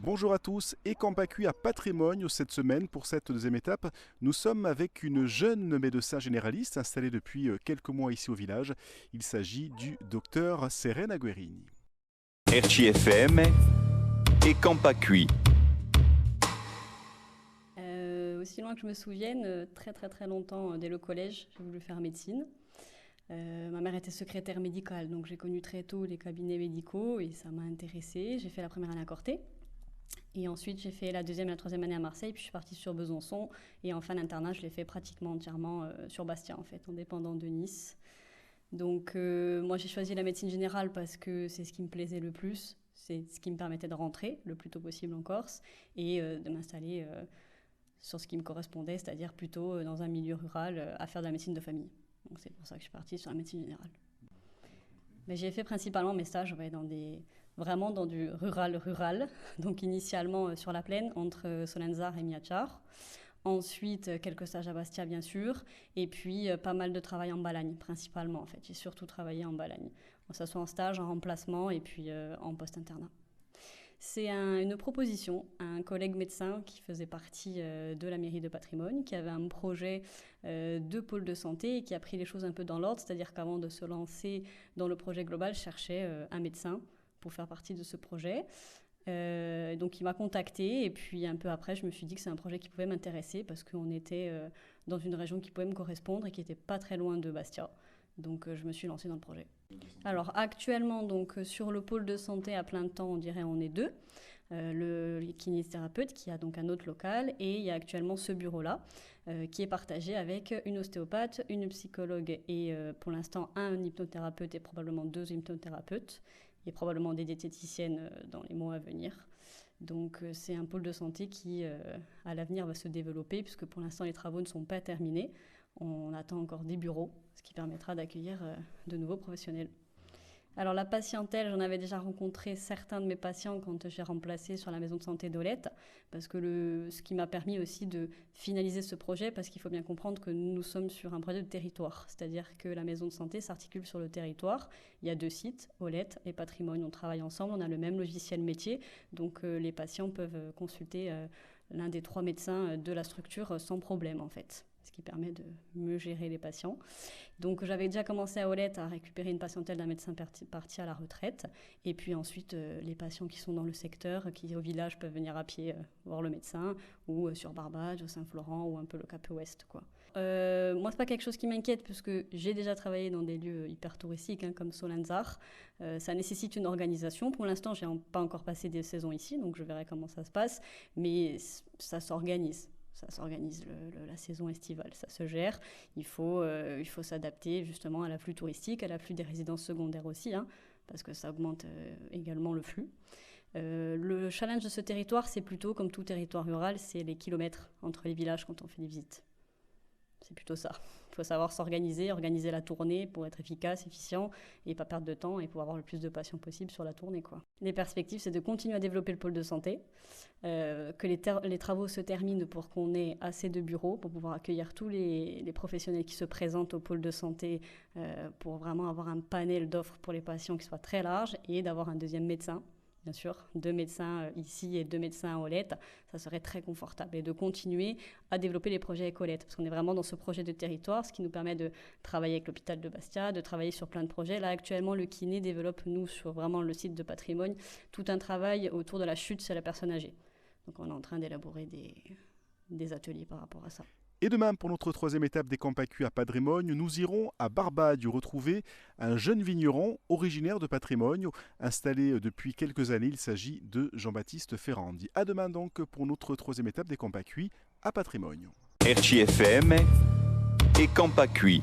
Bonjour à tous et Campacui à Patrimoine cette semaine pour cette deuxième étape. Nous sommes avec une jeune médecin généraliste installée depuis quelques mois ici au village. Il s'agit du docteur Serena Guerini. RCFM et Campacui. Aussi loin que je me souvienne, très longtemps, dès le collège, j'ai voulu faire médecine. Ma mère était secrétaire médicale, donc j'ai connu très tôt les cabinets médicaux et ça m'a intéressée. J'ai fait la première année à Corté. Et ensuite, j'ai fait la deuxième et la troisième année à Marseille, puis je suis partie sur Besançon. Et en fin d'internat, je l'ai fait pratiquement entièrement sur Bastia, en fait, en dépendant de Nice. Donc, moi, j'ai choisi la médecine générale parce que c'est ce qui me plaisait le plus. C'est ce qui me permettait de rentrer le plus tôt possible en Corse et de m'installer sur ce qui me correspondait, c'est-à-dire plutôt dans un milieu rural, à faire de la médecine de famille. Donc, c'est pour ça que je suis partie sur la médecine générale. Mais j'ai fait principalement mes stages vraiment dans du rural. Donc initialement sur la plaine, entre Solenzar et Miachar. Ensuite, quelques stages à Bastia, bien sûr. Et puis, pas mal de travail en Balagne, principalement, en fait. J'ai surtout travaillé en Balagne. Que ce soit en stage, en remplacement et puis en post-internat. C'est une proposition à un collègue médecin qui faisait partie de la mairie de Patrimoine, qui avait un projet de pôle de santé et qui a pris les choses un peu dans l'ordre, c'est-à-dire qu'avant de se lancer dans le projet global, cherchait un médecin pour faire partie de ce projet. Donc il m'a contactée et puis un peu après, je me suis dit que c'est un projet qui pouvait m'intéresser parce qu'on était dans une région qui pouvait me correspondre et qui n'était pas très loin de Bastia. Donc je me suis lancée dans le projet. Alors actuellement, donc, sur le pôle de santé à plein temps, on dirait on est deux. Le kinésithérapeute qui a donc un autre local et il y a actuellement ce bureau-là qui est partagé avec une ostéopathe, une psychologue et pour l'instant un hypnothérapeute et probablement deux hypnothérapeutes et probablement des diététiciennes dans les mois à venir. Donc c'est un pôle de santé qui à l'avenir va se développer puisque pour l'instant les travaux ne sont pas terminés. On attend encore des bureaux, ce qui permettra d'accueillir de nouveaux professionnels. Alors la patientèle, j'en avais déjà rencontré certains de mes patients quand j'ai remplacé sur la maison de santé d'Olette, parce que ce qui m'a permis aussi de finaliser ce projet, parce qu'il faut bien comprendre que nous sommes sur un projet de territoire, c'est-à-dire que la maison de santé s'articule sur le territoire. Il y a deux sites, Olette et Patrimoine, on travaille ensemble, on a le même logiciel métier, donc les patients peuvent consulter l'un des trois médecins de la structure sans problème en fait, ce qui permet de mieux gérer les patients. Donc j'avais déjà commencé à Olette à récupérer une patientèle d'un médecin parti à la retraite. Et puis ensuite, les patients qui sont dans le secteur, qui au village peuvent venir à pied voir le médecin, ou sur Barbade, au Saint-Florent, ou un peu le Cap Ouest, quoi. Moi, c'est pas quelque chose qui m'inquiète, puisque j'ai déjà travaillé dans des lieux hyper touristiques, comme Solenzar. Ça nécessite une organisation. Pour l'instant, j'ai pas encore passé des saisons ici, donc je verrai comment ça se passe. Mais ça s'organise. Ça s'organise la saison estivale, ça se gère. Il faut s'adapter justement à l'afflux touristique, à l'afflux des résidences secondaires aussi, parce que ça augmente également le flux. Le challenge de ce territoire, c'est plutôt, comme tout territoire rural, c'est les kilomètres entre les villages quand on fait des visites. C'est plutôt ça. Il faut savoir s'organiser, organiser la tournée pour être efficace, efficient et pas perdre de temps et pour avoir le plus de patients possible sur la tournée, quoi. Les perspectives, c'est de continuer à développer le pôle de santé, que les travaux se terminent pour qu'on ait assez de bureaux pour pouvoir accueillir tous les professionnels qui se présentent au pôle de santé pour vraiment avoir un panel d'offres pour les patients qui soit très large et d'avoir un deuxième médecin. Bien sûr, 2 médecins ici et 2 médecins à Olette, ça serait très confortable. Et de continuer à développer les projets avec Olette, parce qu'on est vraiment dans ce projet de territoire, ce qui nous permet de travailler avec l'hôpital de Bastia, de travailler sur plein de projets. Là, actuellement, le kiné développe, nous, sur vraiment le site de Patrimoine, tout un travail autour de la chute chez la personne âgée. Donc on est en train d'élaborer des ateliers par rapport à ça. Et demain, pour notre troisième étape des Campacui à Patrimoine, nous irons à Barbade retrouver un jeune vigneron originaire de Patrimoine, installé depuis quelques années. Il s'agit de Jean-Baptiste Ferrandi. À demain donc pour notre troisième étape des Campacui à Patrimoine. RCFM et Campacui.